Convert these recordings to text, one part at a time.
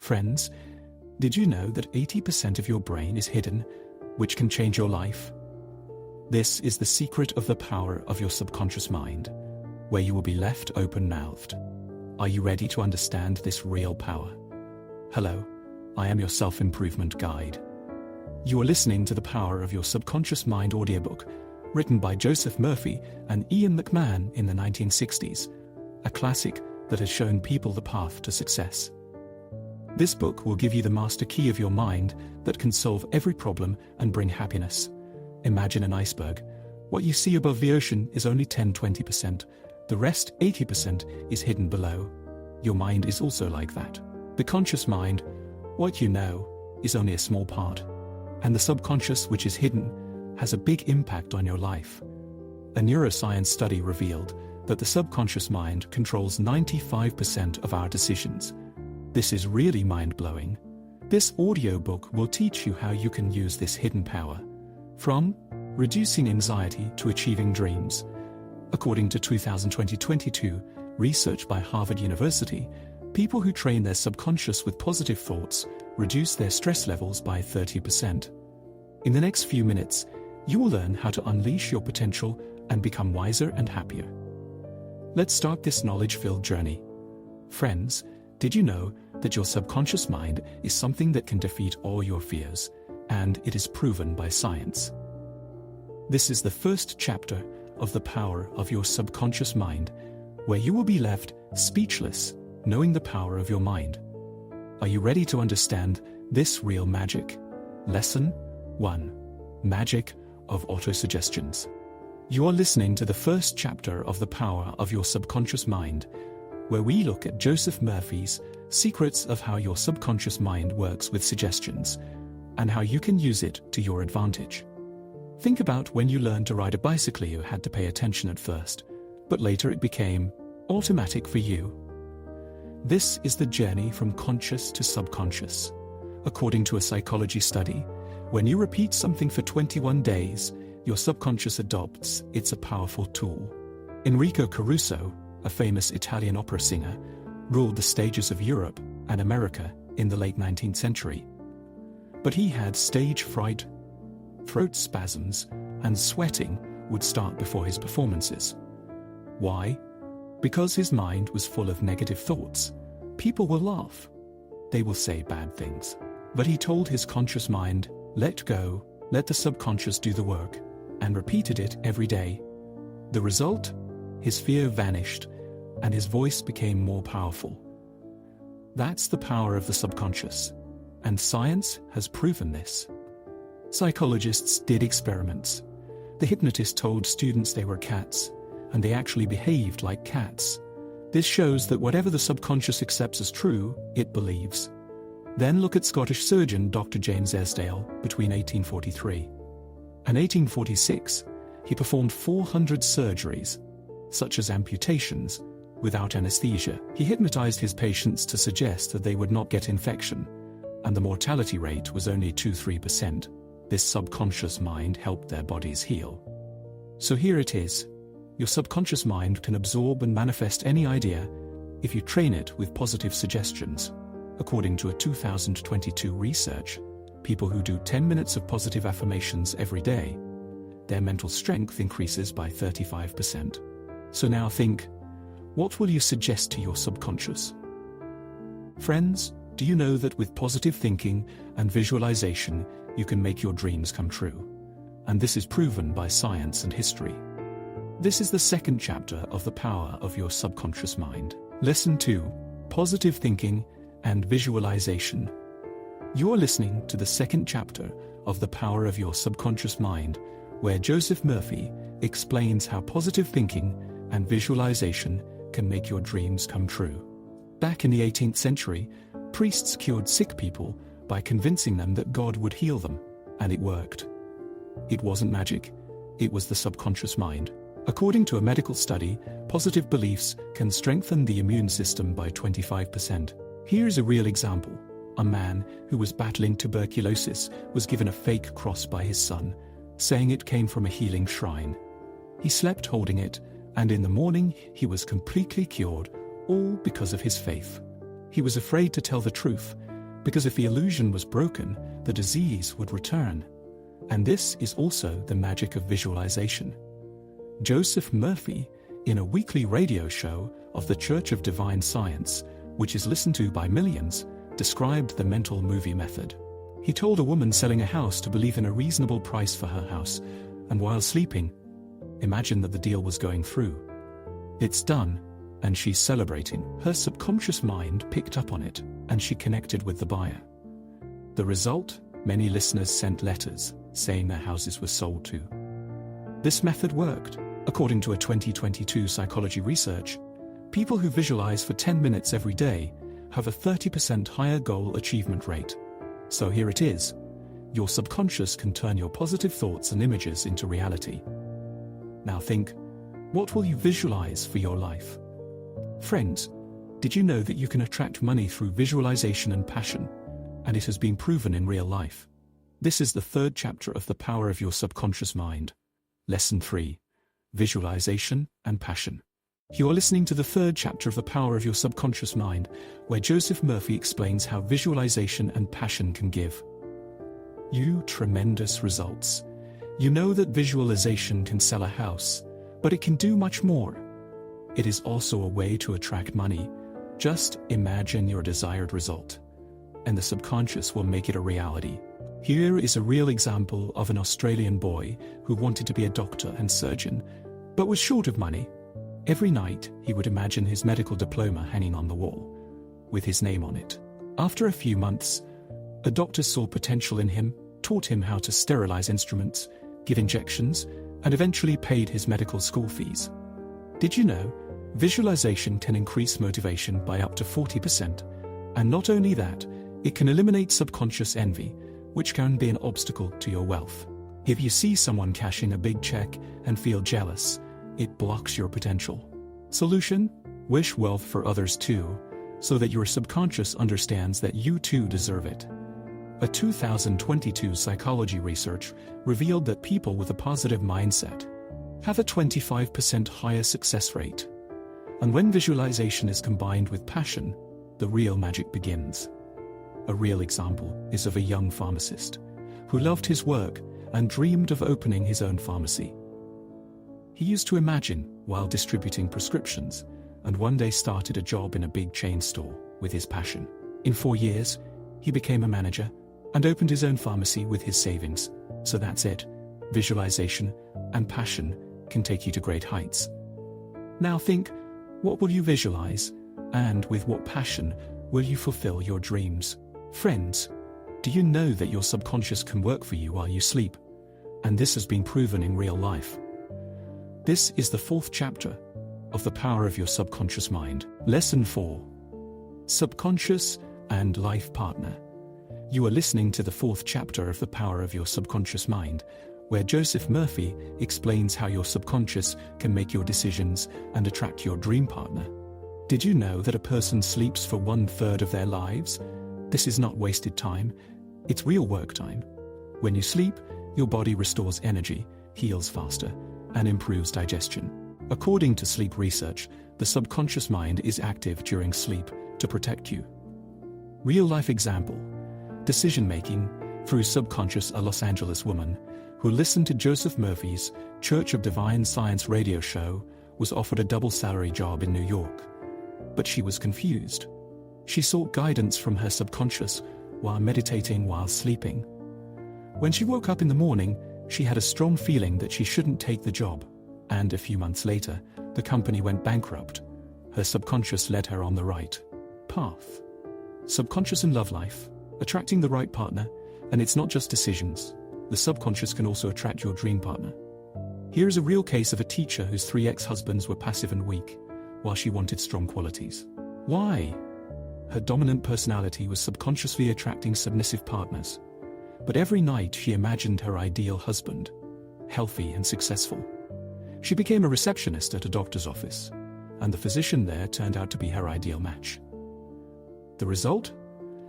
Friends, did you know that 80% of your brain is hidden, which can change your life? This is the secret of the power of your subconscious mind, where you will be left open-mouthed. Are you ready to understand this real power? Hello, I am your self-improvement guide. You are listening to The Power of Your Subconscious Mind audiobook, written by Joseph Murphy and Ian McMahon in the 1960s, a classic that has shown people the path to success. This book will give you the master key of your mind that can solve every problem and bring happiness. Imagine an iceberg. What you see above the ocean is only 10–20%. The rest, 80%, is hidden below. Your mind is also like that. The conscious mind, what you know, is only a small part. And the subconscious, which is hidden, has a big impact on your life. A neuroscience study revealed that the subconscious mind controls 95% of our decisions. This is really mind-blowing. This audiobook will teach you how you can use this hidden power, from reducing anxiety to achieving dreams. According to 2022 research by Harvard University, people who train their subconscious with positive thoughts reduce their stress levels by 30%. In the next few minutes, you will learn how to unleash your potential and become wiser and happier. Let's start this knowledge-filled journey. Friends, did you know that your subconscious mind is something that can defeat all your fears, and it is proven by science? This is the first chapter of The Power of Your Subconscious Mind, where you will be left speechless, knowing the power of your mind. Are you ready to understand this real magic? Lesson 1. Magic of Autosuggestions. You are listening to the first chapter of The Power of Your Subconscious Mind, where we look at Joseph Murphy's secrets of how your subconscious mind works with suggestions, and how you can use it to your advantage. Think about when you learned to ride a bicycle. You had to pay attention at first, but later it became automatic for you. This is the journey from conscious to subconscious. According to a psychology study, when you repeat something for 21 days, your subconscious adopts. It's a powerful tool. Enrico Caruso, a famous Italian opera singer, ruled the stages of Europe and America in the late 19th century. But he had stage fright, throat spasms, and sweating would start before his performances. Why? Because his mind was full of negative thoughts. People will laugh. They will say bad things. But he told his conscious mind, let go, let the subconscious do the work, and repeated it every day. The result? His fear vanished, and his voice became more powerful. That's the power of the subconscious, and science has proven this. Psychologists did experiments. The hypnotist told students they were cats, and they actually behaved like cats. This shows that whatever the subconscious accepts as true, it believes. Then look at Scottish surgeon Dr. James Esdale between 1843 and 1846. He performed 400 surgeries, such as amputations, without anesthesia. He hypnotized his patients to suggest that they would not get infection, and the mortality rate was only 2–3%. This subconscious mind helped their bodies heal. So here it is. Your subconscious mind can absorb and manifest any idea if you train it with positive suggestions. According to a 2022 research, people who do 10 minutes of positive affirmations every day, their mental strength increases by 35%. So now think, what will you suggest to your subconscious? Friends, do you know that with positive thinking and visualization, you can make your dreams come true? And this is proven by science and history. This is the second chapter of The Power of Your Subconscious Mind. Lesson 2. Positive Thinking and Visualization. You are listening to the second chapter of The Power of Your Subconscious Mind, where Joseph Murphy explains how positive thinking and visualization can make your dreams come true. Back in the 18th century, priests cured sick people by convincing them that God would heal them, and it worked. It wasn't magic, it was the subconscious mind. According to a medical study, positive beliefs can strengthen the immune system by 25%. Here's a real example. A man who was battling tuberculosis was given a fake cross by his son, saying it came from a healing shrine. He slept holding it, and in the morning he was completely cured, all because of his faith. He was afraid to tell the truth, Because if the illusion was broken, the disease would return. And this is also the magic of visualization. Joseph Murphy, in a weekly radio show of the Church of Divine Science, which is listened to by millions, described the mental movie method. He told a woman selling a house to believe in a reasonable price for her house, and while sleeping, imagine that the deal was going through. It's done, and she's celebrating. Her subconscious mind picked up on it, and she connected with the buyer. The result? Many listeners sent letters saying their houses were sold to. This method worked. According to a 2022 psychology research, people who visualize for 10 minutes every day have a 30% higher goal achievement rate. So here it is. Your subconscious can turn your positive thoughts and images into reality. Now think, what will you visualize for your life? Friends, did you know that you can attract money through visualization and passion? And it has been proven in real life. This is the third chapter of The Power of Your Subconscious Mind. Lesson 3. Visualization and Passion. You are listening to the third chapter of The Power of Your Subconscious Mind, where Joseph Murphy explains how visualization and passion can give you tremendous results. You know that visualization can sell a house, but it can do much more. It is also a way to attract money. Just imagine your desired result, and the subconscious will make it a reality. Here is a real example of an Australian boy who wanted to be a doctor and surgeon, but was short of money. Every night, he would imagine his medical diploma hanging on the wall, with his name on it. After a few months, a doctor saw potential in him, taught him how to sterilize instruments, give injections, and eventually paid his medical school fees. Did you know, visualization can increase motivation by up to 40%, and not only that, it can eliminate subconscious envy, which can be an obstacle to your wealth. If you see someone cashing a big check and feel jealous, it blocks your potential. Solution? Wish wealth for others too, so that your subconscious understands that you too deserve it. A 2022 psychology research revealed that people with a positive mindset have a 25% higher success rate. And when visualization is combined with passion, the real magic begins. A real example is of a young pharmacist who loved his work and dreamed of opening his own pharmacy. He used to imagine while distributing prescriptions, and one day started a job in a big chain store with his passion. In 4 years, he became a manager and opened his own pharmacy with his savings. So that's it. Visualization and passion can take you to great heights. Now think, what will you visualize, and with what passion will you fulfill your dreams? Friends, do you know that your subconscious can work for you while you sleep? And this has been proven in real life. This is the fourth chapter of The Power of Your Subconscious Mind. Lesson 4. Subconscious and Life Partner. You are listening to the fourth chapter of The Power of Your Subconscious Mind, where Joseph Murphy explains how your subconscious can make your decisions and attract your dream partner. Did you know that a person sleeps for 1/3 of their lives? This is not wasted time, it's real work time. When you sleep, your body restores energy, heals faster, and improves digestion. According to sleep research, the subconscious mind is active during sleep to protect you. Real-life example. Decision-making through subconscious. A Los Angeles woman who listened to Joseph Murphy's Church of Divine Science radio show was offered a double-salary job in New York. But she was confused. She sought guidance from her subconscious while meditating while sleeping. When she woke up in the morning, she had a strong feeling that she shouldn't take the job, and a few months later, the company went bankrupt. Her subconscious led her on the right path. Subconscious and love life, attracting the right partner, and it's not just decisions. The subconscious can also attract your dream partner. Here is a real case of a teacher whose 3 ex-husbands were passive and weak, while she wanted strong qualities. Why? Her dominant personality was subconsciously attracting submissive partners. But every night she imagined her ideal husband, healthy and successful. She became a receptionist at a doctor's office, and the physician there turned out to be her ideal match. The result?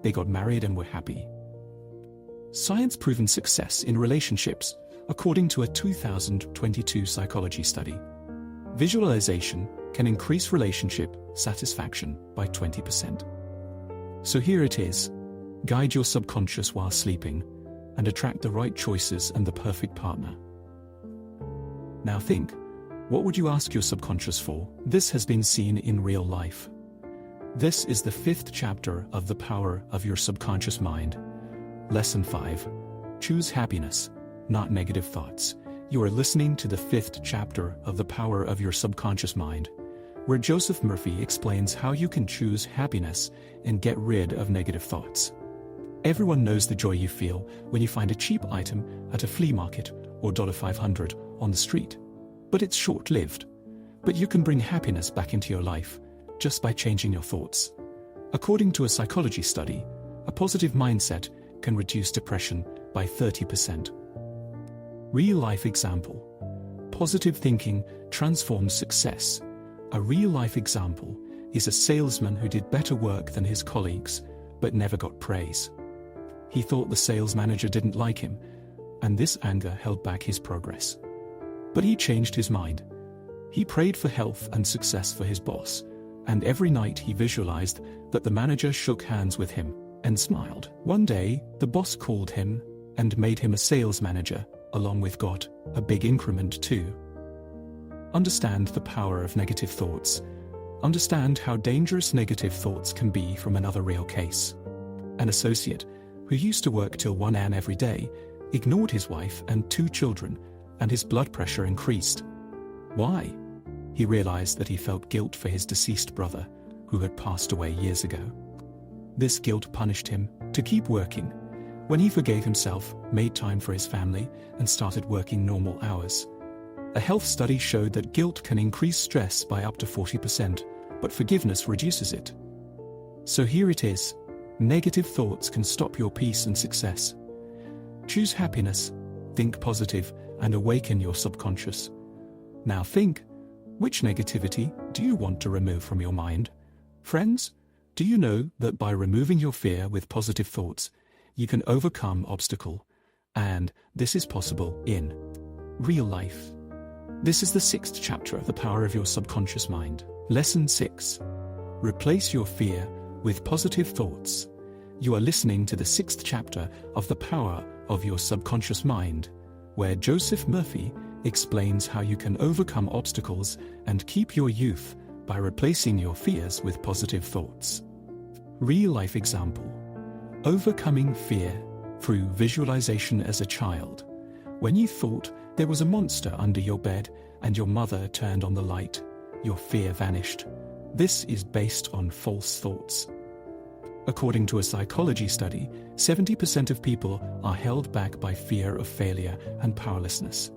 They got married and were happy. Science-proven success in relationships, according to a 2022 psychology study. Visualization can increase relationship satisfaction by 20%. So here it is. guide your subconscious while sleeping, and attract the right choices and the perfect partner. Now think, what would you ask your subconscious for? This has been seen in real life. This is the 5th chapter of The Power of Your Subconscious Mind. Lesson 5. Choose happiness, not negative thoughts. You are listening to the 5th chapter of The Power of Your Subconscious Mind, where Joseph Murphy explains how you can choose happiness and get rid of negative thoughts. Everyone knows the joy you feel when you find a cheap item at a flea market or $500 on the street. But it's short-lived. But you can bring happiness back into your life just by changing your thoughts. According to a psychology study, a positive mindset can reduce depression by 30%. Real-life example. Positive thinking transforms success. A real-life example is a salesman who did better work than his colleagues, but never got praise. He thought the sales manager didn't like him, and this anger held back his progress. But he changed his mind. He prayed for health and success for his boss, and every night he visualized that the manager shook hands with him and smiled. One day, the boss called him and made him a sales manager, along with got a big increment too. Understand the power of negative thoughts. Understand how dangerous negative thoughts can be from another real case. An associate, who used to work till 1 a.m. every day, ignored his wife and 2 children, and his blood pressure increased. Why? He realized that he felt guilt for his deceased brother, who had passed away years ago. This guilt punished him to keep working. When he forgave himself, made time for his family, and started working normal hours. A health study showed that guilt can increase stress by up to 40%, but forgiveness reduces it. So here it is. Negative thoughts can stop your peace and success. Choose happiness, think positive, and awaken your subconscious. Now think, which negativity do you want to remove from your mind? Friends, do you know that by removing your fear with positive thoughts, you can overcome obstacle, and this is possible in real life? This is the 6th chapter of The Power of Your Subconscious Mind. Lesson 6. Replace your fear with positive thoughts. You are listening to the 6th chapter of The Power of Your Subconscious Mind, where Joseph Murphy explains how you can overcome obstacles and keep your youth by replacing your fears with positive thoughts. Real-life example. Overcoming fear through visualization as a child. When you thought there was a monster under your bed and your mother turned on the light, your fear vanished. This is based on false thoughts. According to a psychology study, 70% of people are held back by fear of failure and powerlessness.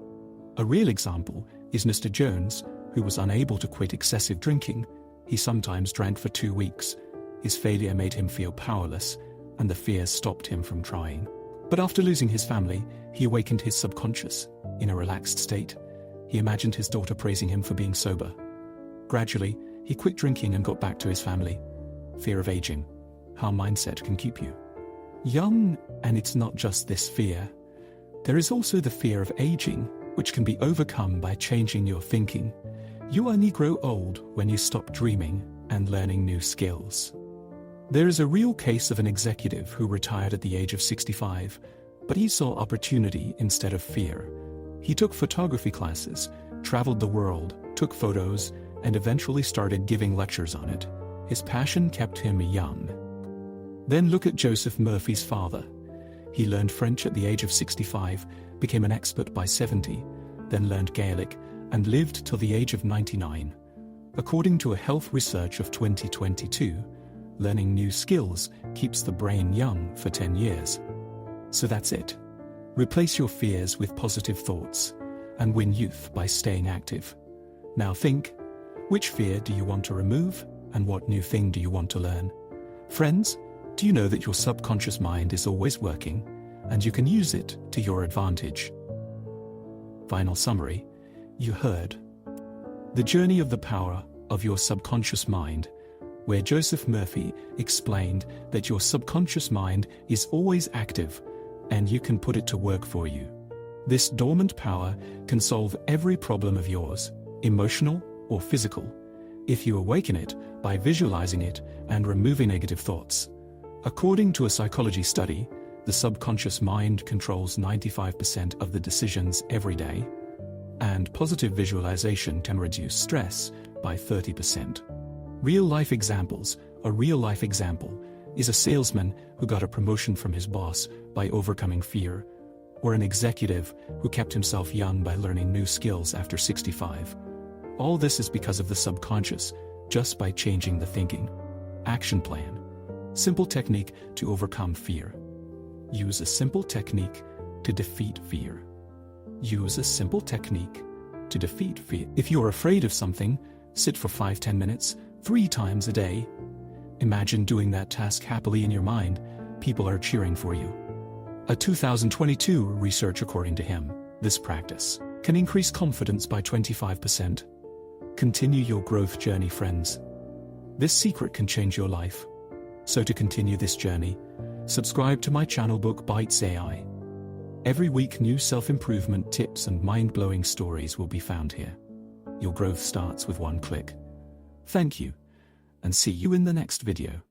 A real example is Mr. Jones, who was unable to quit excessive drinking. He sometimes drank for 2 weeks. His failure made him feel powerless, and the fear stopped him from trying. But after losing his family, he awakened his subconscious. In a relaxed state, he imagined his daughter praising him for being sober. Gradually, he quit drinking and got back to his family. Fear of aging. How mindset can keep you young, and it's not just this fear. There is also the fear of aging, which can be overcome by changing your thinking. You only grow old when you stop dreaming and learning new skills. There is a real case of an executive who retired at the age of 65, but he saw opportunity instead of fear. He took photography classes, traveled the world, took photos, and eventually started giving lectures on it. His passion kept him young. Then look at Joseph Murphy's father. He learned French at the age of 65, became an expert by 70, then learned Gaelic, and lived till the age of 99. According to a health research of 2022, learning new skills keeps the brain young for 10 years. So that's it. Replace your fears with positive thoughts, and win youth by staying active. Now think, which fear do you want to remove, and what new thing do you want to learn? Friends, do you know that your subconscious mind is always working, and you can use it to your advantage? Final summary. You heard The Journey of the Power of Your Subconscious Mind, where Joseph Murphy explained that your subconscious mind is always active, and you can put it to work for you. This dormant power can solve every problem of yours, emotional or physical, if you awaken it by visualizing it and removing negative thoughts. According to a psychology study, the subconscious mind controls 95% of the decisions every day, and positive visualization can reduce stress by 30%. Real-life examples. A real-life example is a salesman who got a promotion from his boss by overcoming fear, or an executive who kept himself young by learning new skills after 65. All this is because of the subconscious, just by changing the thinking. Action plan. Simple technique to overcome fear. Use a simple technique to defeat fear. Use a simple technique to defeat fear. If you're afraid of something, sit for 5-10 minutes, 3 times a day. Imagine doing that task happily in your mind. People are cheering for you. A 2022 research, according to him, this practice can increase confidence by 25%. Continue your growth journey, friends. This secret can change your life. So to continue this journey, subscribe to my channel Book Bytes AI. Every week new self-improvement tips and mind-blowing stories will be found here. Your growth starts with one click. Thank you, and see you in the next video.